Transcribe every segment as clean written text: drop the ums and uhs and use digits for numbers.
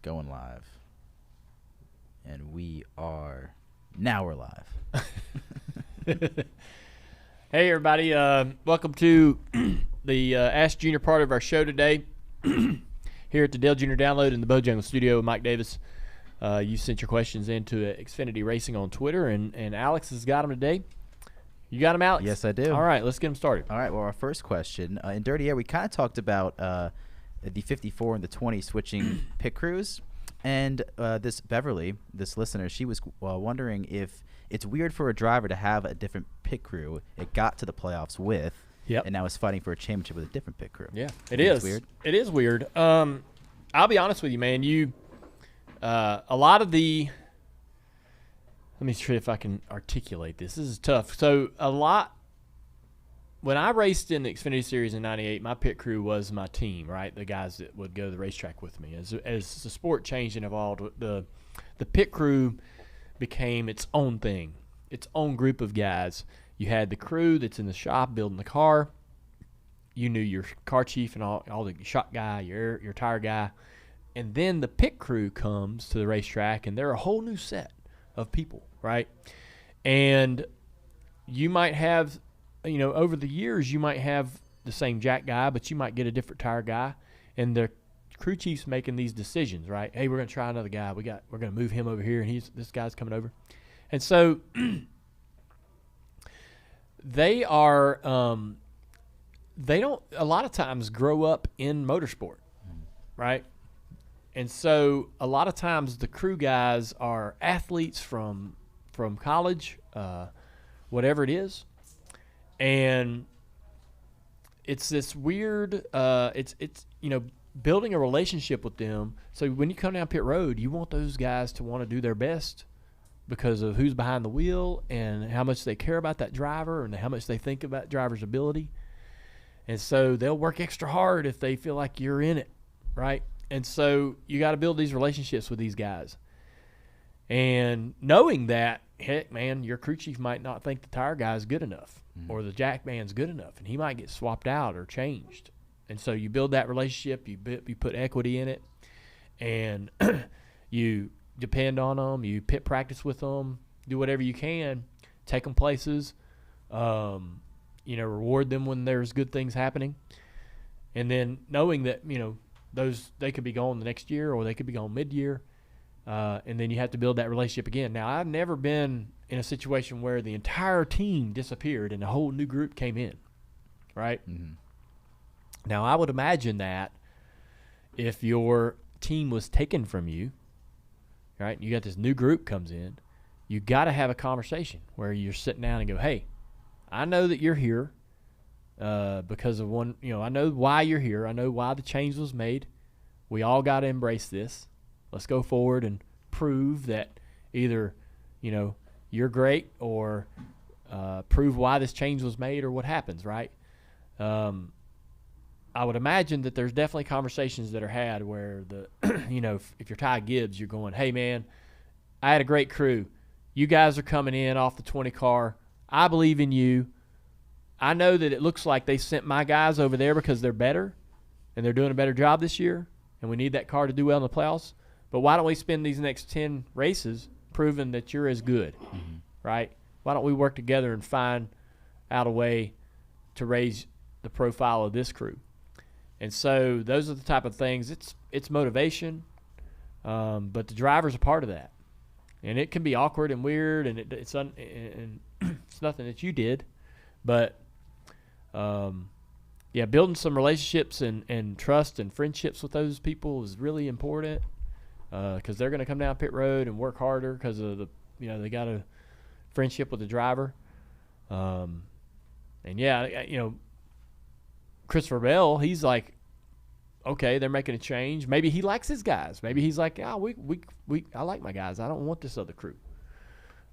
Going live. And we're live. Hey, everybody. Welcome to the Ask Junior part of our show today. Here at the Dale Junior Download in the Bojangles studio with Mike Davis. You sent your questions into Xfinity Racing on Twitter, and Alex has got them today. You got them, Alex? Yes, I do. All right, let's get them started. All right, well, our first question. In Dirty Air, we kind of talked about the 54 and the 20 switching pit crews. And this Beverly, this listener, she was wondering if it's weird for a driver to have a different pit crew it got to the playoffs with, and now is fighting for a championship with a different pit crew. Yeah, it is. Weird. It is weird. I'll be honest with you, man. A lot of the – let me see if I can articulate this. This is tough. So when I raced in the Xfinity Series in '98, my pit crew was my team, right? The guys that would go to the racetrack with me. As the sport changed and evolved, the pit crew became its own thing, its own group of guys. You had the crew that's in the shop building the car. You knew your car chief and all the shop guy, your tire guy. And then the pit crew comes to the racetrack, and they're a whole new set of people, right? And you might have – over the years, you might have the same jack guy, but you might get a different tire guy, and the crew chief's making these decisions, right? Hey, we're going to try another guy. We're going to move him over here, and this guy's coming over. And so they don't a lot of times grow up in motorsport, right? And so a lot of times the crew guys are athletes from college, whatever it is. And it's this weird building a relationship with them. So when you come down pit road, you want those guys to want to do their best because of who's behind the wheel and how much they care about that driver and how much they think about driver's ability. And so they'll work extra hard if they feel like you're in it, right? And so you got to build these relationships with these guys. And knowing that, heck, man, your crew chief might not think the tire guy is good enough or the jack man's good enough, and he might get swapped out or changed. And so you build that relationship, you put equity in it, and you depend on them, you pit practice with them, do whatever you can, take them places, reward them when there's good things happening. And then knowing that, they could be gone the next year or they could be gone mid-year, and then you have to build that relationship again. Now, I've never been in a situation where the entire team disappeared and a whole new group came in, right? Mm-hmm. Now, I would imagine that if your team was taken from you, right, you got this new group comes in, you got to have a conversation where you're sitting down and go, hey, I know that you're here because of one, I know why you're here. I know why the change was made. We all got to embrace this. Let's go forward and prove that either, you're great or prove why this change was made or what happens, right? I would imagine that there's definitely conversations that are had where if you're Ty Gibbs, you're going, hey, man, I had a great crew. You guys are coming in off the 20 car. I believe in you. I know that it looks like they sent my guys over there because they're better and they're doing a better job this year, and we need that car to do well in the playoffs. But why don't we spend these next 10 races proving that you're as good, right? Why don't we work together and find out a way to raise the profile of this crew? And so those are the type of things. It's motivation, but the driver's a part of that. And it can be awkward and weird, and it's nothing that you did. But, building some relationships and trust and friendships with those people is really important. Because they're going to come down pit road and work harder because of they got a friendship with the driver. Christopher Bell, he's like, okay, they're making a change. Maybe he likes his guys. Maybe he's like, I like my guys. I don't want this other crew.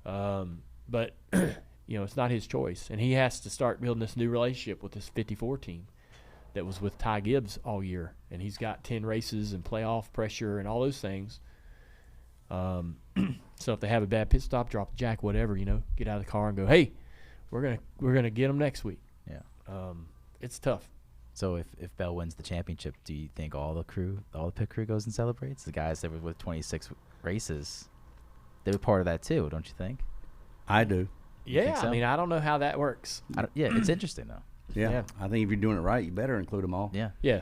But it's not his choice, and he has to start building this new relationship with this 54 team that was with Ty Gibbs all year, and he's got 10 races and playoff pressure and all those things. So if they have a bad pit stop, drop the jack, whatever, get out of the car and go, hey, we're gonna get them next week. Yeah. It's tough. So if Bell wins the championship, do you think all the pit crew goes and celebrates? The guys that were with 26 races, they were part of that too, don't you think? I do. Yeah, so? I mean, I don't know how that works. It's interesting though. Yeah. I think if you're doing it right, you better include them all. Yeah. Yeah.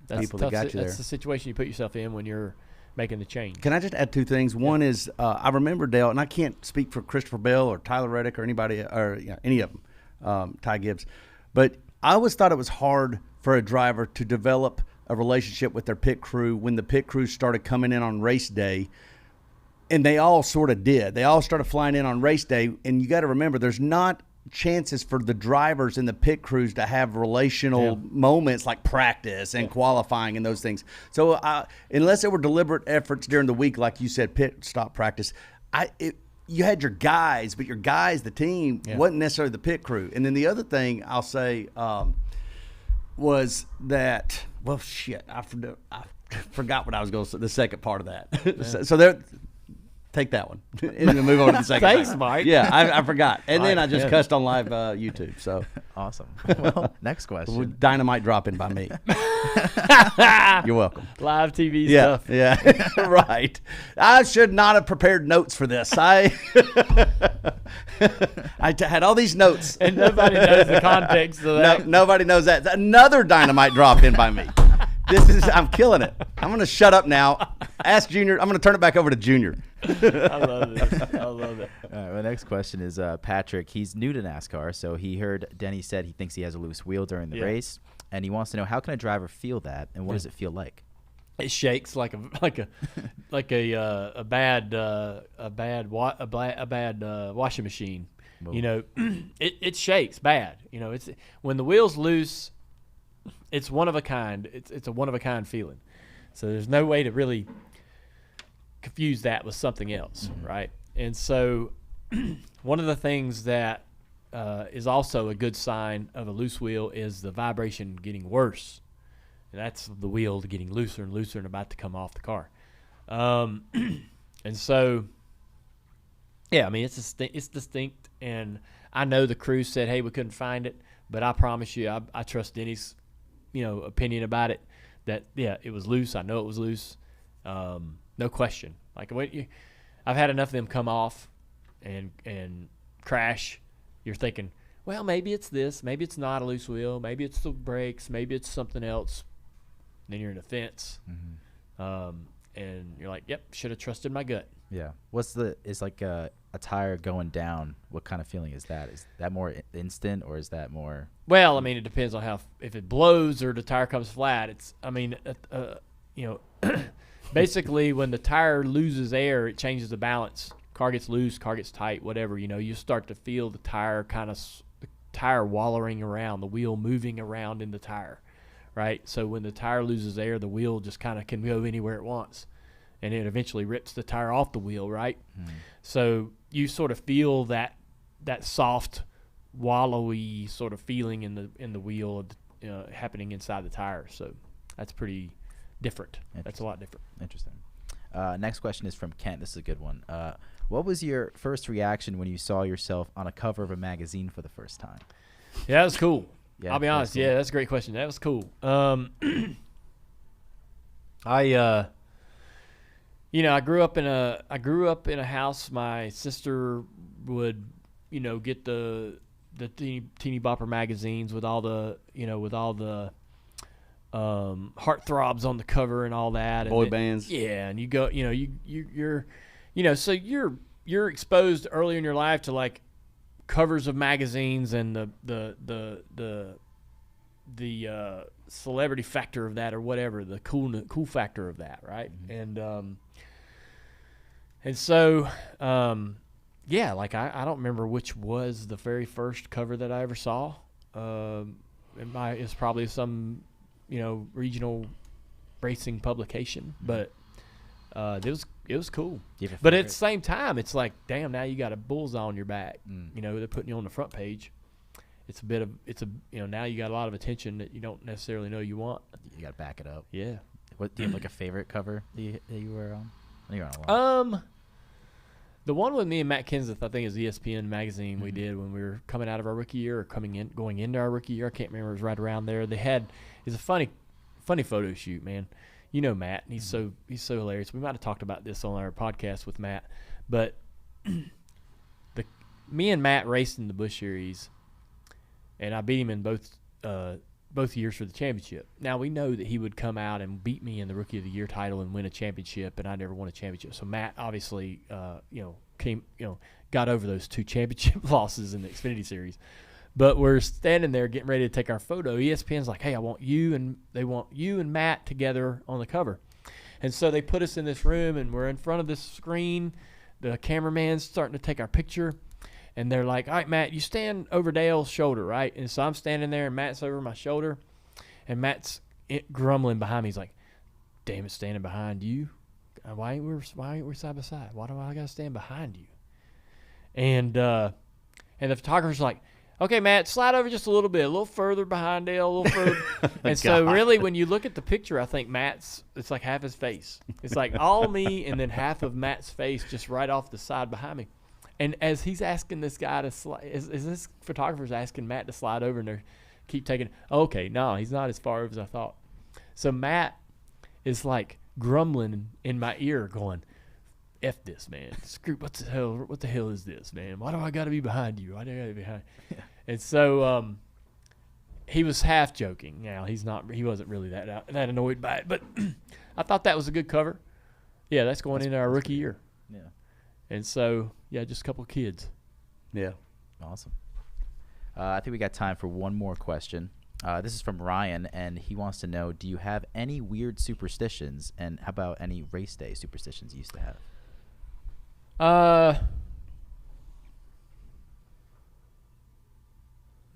That's People that got you That's there. the situation you put yourself in when you're making the change. Can I just add two things? One is I remember, Dale, and I can't speak for Christopher Bell or Tyler Reddick or anybody or any of them, Ty Gibbs, but I always thought it was hard for a driver to develop a relationship with their pit crew when the pit crews started coming in on race day. And they all sort of did. They all started flying in on race day. And you got to remember, there's not chances for the drivers and the pit crews to have relational moments like practice and qualifying and those things. So unless there were deliberate efforts during the week, like you said, pit stop practice, you had your guys, but your guys, the team, wasn't necessarily the pit crew. And then the other thing I'll say was that, well, shit, I forgot what I was going to say, the second part of that. So there. Take that one and then move on to the second. Thanks, thing. Mike. Yeah, I forgot. And then I just cussed on live YouTube. So awesome. Well, next question. Dynamite dropping by me. You're welcome. Live TV stuff. Yeah, right. I should not have prepared notes for this. I had all these notes. And nobody knows the context of that. Nobody knows that. Another dynamite drop in by me. I'm killing it. I'm going to shut up now. Ask Junior. I'm going to turn it back over to Junior. I love this. I love it. All right, my next question is Patrick. He's new to NASCAR, so he heard Denny said he thinks he has a loose wheel during the race, and he wants to know how can a driver feel that, and what does it feel like? It shakes like a bad washing machine. Whoa. You know, it shakes bad. You know, it's when the wheel's loose. It's one of a kind. It's a one of a kind feeling. So there's no way to really confuse that with something else, right? And so one of the things that is also a good sign of a loose wheel is the vibration getting worse. And that's the wheel getting looser and looser and about to come off the car. And so, yeah, I mean, it's distinct. And I know the crew said, hey, we couldn't find it. But I promise you, I trust Denny's, opinion about it. That it was loose. I know it was loose, no question. Like I've had enough of them come off and crash. You're thinking, well, maybe it's this, maybe it's not a loose wheel, maybe it's the brakes, maybe it's something else. Then you're in a fence, and you're like, yep, should have trusted my gut. Yeah. Is like a tire going down? What kind of feeling is that? Is that more instant or is that more? Well, I mean, it depends on if it blows or the tire comes flat. Basically when the tire loses air, it changes the balance. Car gets loose, car gets tight, whatever. You start to feel the tire wallowing around, the wheel moving around in the tire, right? So when the tire loses air, the wheel just kind of can go anywhere it wants. And it eventually rips the tire off the wheel, right? So you sort of feel that soft, wallowy sort of feeling in the wheel happening inside the tire. So that's pretty different. That's a lot different. Interesting. Next question is from Kent. This is a good one. What was your first reaction when you saw yourself on a cover of a magazine for the first time? Yeah, that was cool. Yeah, I'll be honest. cool. Yeah, that's a great question. That was cool. I grew up in a house. My sister would, get the teeny bopper magazines with all the heartthrobs on the cover and all that. Boy bands. Yeah, and you go, so you're exposed early in your life to like covers of magazines and the celebrity factor of that or whatever, the cool factor of that, right? And so, like I don't remember which was the very first cover that I ever saw. It's probably some, regional racing publication, but it was cool. But at the same time, it's like, damn, now you got a bullseye on your back. They're putting you on the front page. Now you got a lot of attention that you don't necessarily know you want. You got to back it up. Yeah. What do you have like a favorite cover that you were on? I think you're on a lot. The one with me and Matt Kenseth, I think, is ESPN magazine we did when we were coming out of our rookie year or going into our rookie year. I can't remember. It was right around there. It's a funny photo shoot, man. You know Matt. He's so hilarious. We might have talked about this on our podcast with Matt, but me and Matt raced in the Busch Series, and I beat him in both years for the championship. Now we know that he would come out and beat me in the Rookie of the Year title and win a championship, and I never won a championship. So Matt obviously, got over those 2 championship losses in the Xfinity Series. But we're standing there getting ready to take our photo. ESPN's like, "Hey, they want you and Matt together on the cover." And so they put us in this room, and we're in front of this screen. The cameraman's starting to take our picture. And they're like, "All right, Matt, you stand over Dale's shoulder, right?" And so I'm standing there, and Matt's over my shoulder. And Matt's grumbling behind me. He's like, "Damn it, standing behind you. Why ain't we side by side? Why do I got to stand behind you?" And the photographer's like, "Okay, Matt, slide over just a little further behind Dale, a little further." And so really when you look at the picture, I think it's like half his face. It's like all me and then half of Matt's face just right off the side behind me. And as he's asking this guy to slide, as this photographer's asking Matt to slide over, and they keep taking, "Okay, no, he's not as far over as I thought." So Matt is like grumbling in my ear going, "F this, man. Screw, what the hell is this, man? Why do I got to be behind you? Why do I got to be behind you?" And so he was half joking. Now, he wasn't really that annoyed by it. But I thought that was a good cover. Yeah, that's going into our rookie year. Yeah. And so, yeah, just a couple of kids. Yeah. Awesome. I think we got time for one more question. This is from Ryan, and he wants to know, do you have any weird superstitions, and how about any race day superstitions you used to have?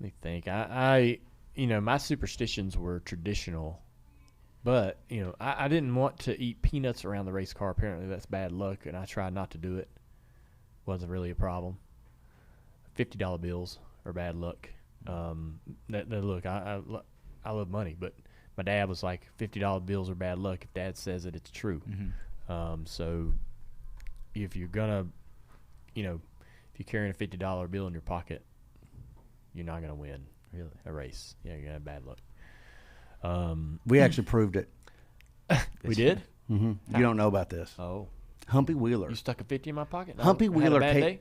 Let me think. I my superstitions were traditional, but, I didn't want to eat peanuts around the race car. Apparently that's bad luck, and I tried not to do it. Wasn't really a problem. $50 bills are bad luck. Look, I love money, but my dad was like, $50 bills are bad luck. If Dad says it, it's true. Mm-hmm. So if you're gonna, if you're carrying a $50 bill in your pocket, you're not gonna win a race. Yeah, you're gonna have bad luck. We actually proved it. We did? Mm-hmm. You don't know about this. Oh. Humpy Wheeler. You stuck a 50 in my pocket? No, Humpy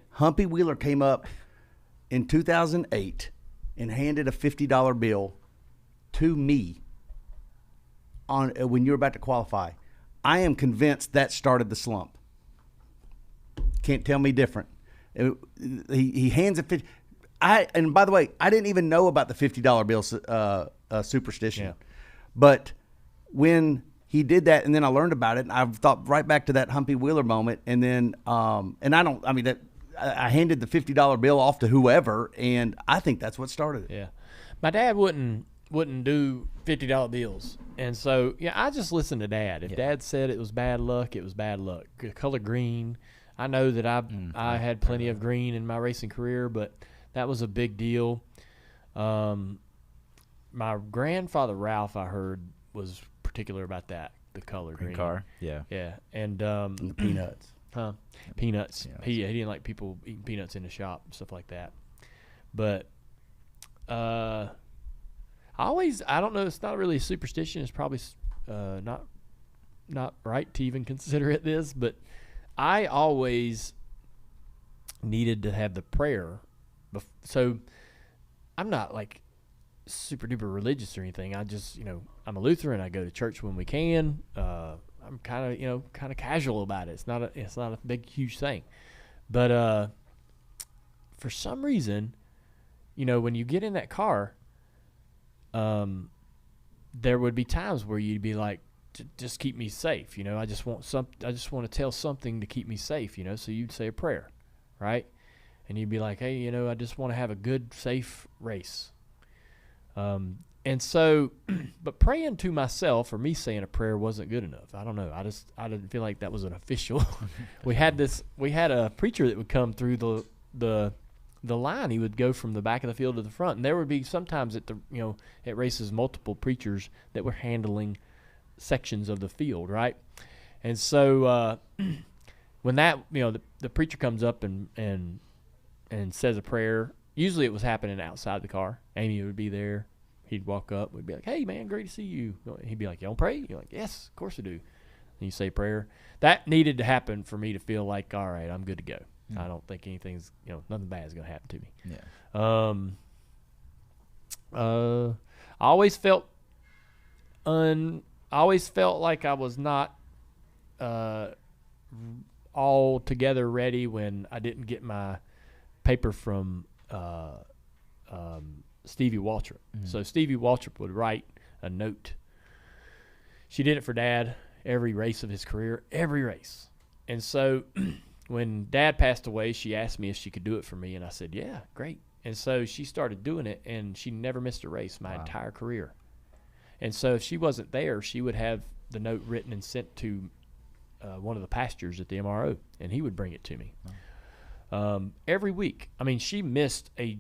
Humpy Wheeler came up in 2008 and handed a $50 bill to me when you were about to qualify. I am convinced that started the slump. Can't tell me different. He hands a 50. And by the way, I didn't even know about the $50 bill superstition. Yeah. But when he did that, and then I learned about it, and I thought right back to that Humpy Wheeler moment. And then, I handed the $50 bill off to whoever, and I think that's what started it. Yeah. My dad wouldn't do $50 bills. And so, I just listened to Dad. If Dad said it was bad luck, it was bad luck. The color green. I know that I had plenty of green in my racing career, but that was a big deal. My grandfather Ralph, I heard, was particular about that, the color green car. Yeah. And the peanuts. Peanuts. He didn't like people eating peanuts in the shop and stuff like that. But I don't know, it's not really a superstition. It's probably not right to even consider it this, but I always needed to have the prayer. So I'm not like super duper religious or anything. I just, I'm a Lutheran. I go to church when we can. I'm kind of casual about it. It's not a big, huge thing. But for some reason, when you get in that car, there would be times where you'd be like, just keep me safe. I just want to tell something to keep me safe, so you'd say a prayer, right? And you'd be like, hey, I just want to have a good, safe race. And so, but praying to myself or me saying a prayer wasn't good enough. I don't know. I didn't feel like that was an official. We had a preacher that would come through the line. He would go from the back of the field to the front, and there would be sometimes at races multiple preachers that were handling sections of the field, right? And so when that, the preacher comes up and says a prayer, usually it was happening outside the car. Amy would be there. He'd walk up. We'd be like, hey, man, great to see you. He'd be like, you don't pray? You're like, yes, of course I do. And you say prayer. That needed to happen for me to feel like, all right, I'm good to go. I don't think anything's, nothing bad is going to happen to me. Yeah. I always felt like I was not all together ready when I didn't get my paper from Stevie Waltrip. So Stevie Waltrip would write a note. She did it for Dad every race of his career, every race. And so when Dad passed away, she asked me if she could do it for me, and I said, yeah, great. And so she started doing it, and she never missed a race my entire career. And so if she wasn't there, she would have the note written and sent to one of the pastors at the MRO, and he would bring it to me. Every week. I mean, she missed a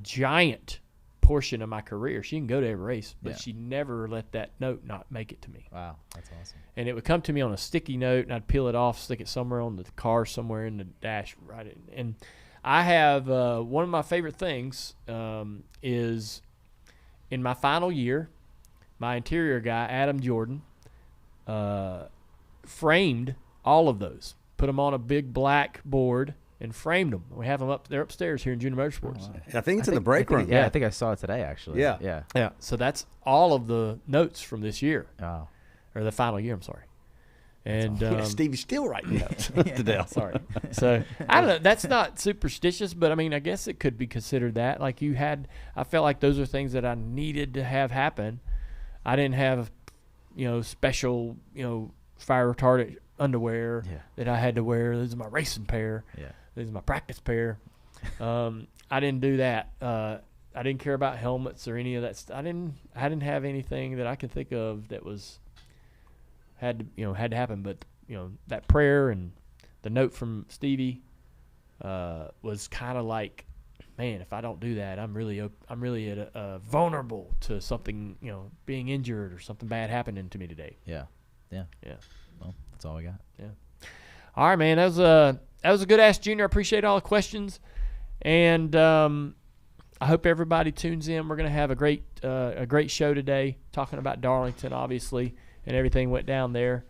giant portion of my career. She can go to every race, but she never let that note not make it to me. Wow, that's awesome. And it would come to me on a sticky note, and I'd peel it off, stick it somewhere on the car, somewhere in the dash, write it. And I have one of my favorite things is in my final year, my interior guy, Adam Jordan, framed all of those, put them on a big black board, and framed them. We have them up there upstairs here in Junior Motorsports. Oh, wow. I think it's in the break room. Yeah, I think I saw it today, actually. Yeah. Yeah. So that's all of the notes from this year, Oh. or the final year. I'm sorry. And Stevie's still writing notes to Dale. Sorry. So I don't know. That's not superstitious, but I mean, I guess it could be considered that. Like I felt like those are things that I needed to have happen. I didn't have, special, fire retardant underwear that I had to wear. This is my racing pair. Yeah. This is my practice pair. I didn't do that. I didn't care about helmets or any of that stuff. I didn't have anything that I could think of that had to happen. But that prayer and the note from Stevie was kind of like, man, if I don't do that, I'm really vulnerable to something, being injured or something bad happening to me today. Yeah. Well, that's all we got. Yeah. All right, man. That was a good Ask Junior. I appreciate all the questions, and I hope everybody tunes in. We're gonna have a great show today, talking about Darlington, obviously, and everything went down there.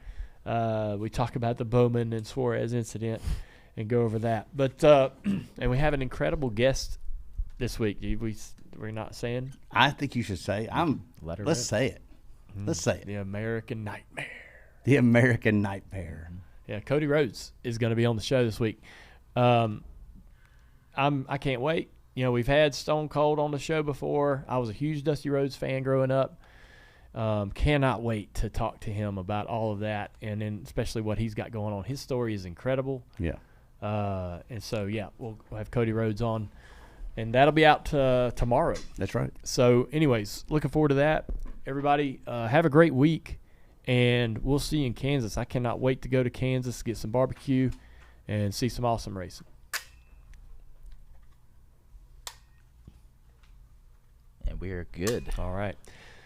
We talk about the Bowman and Suarez incident and go over that. But and we have an incredible guest this week. We're not saying. I think you should say. Let's say it. Let's say it. The American Nightmare. The American Nightmare. Yeah, Cody Rhodes is going to be on the show this week. I can't wait. We've had Stone Cold on the show before. I was a huge Dusty Rhodes fan growing up. Cannot wait to talk to him about all of that, and then especially what he's got going on. His story is incredible. Yeah. And so, we'll have Cody Rhodes on, and that'll be out tomorrow. That's right. So, anyways, looking forward to that. Everybody, have a great week, and we'll see you in Kansas. I cannot wait to go to Kansas, get some barbecue, and see some awesome racing. And we are good. All right.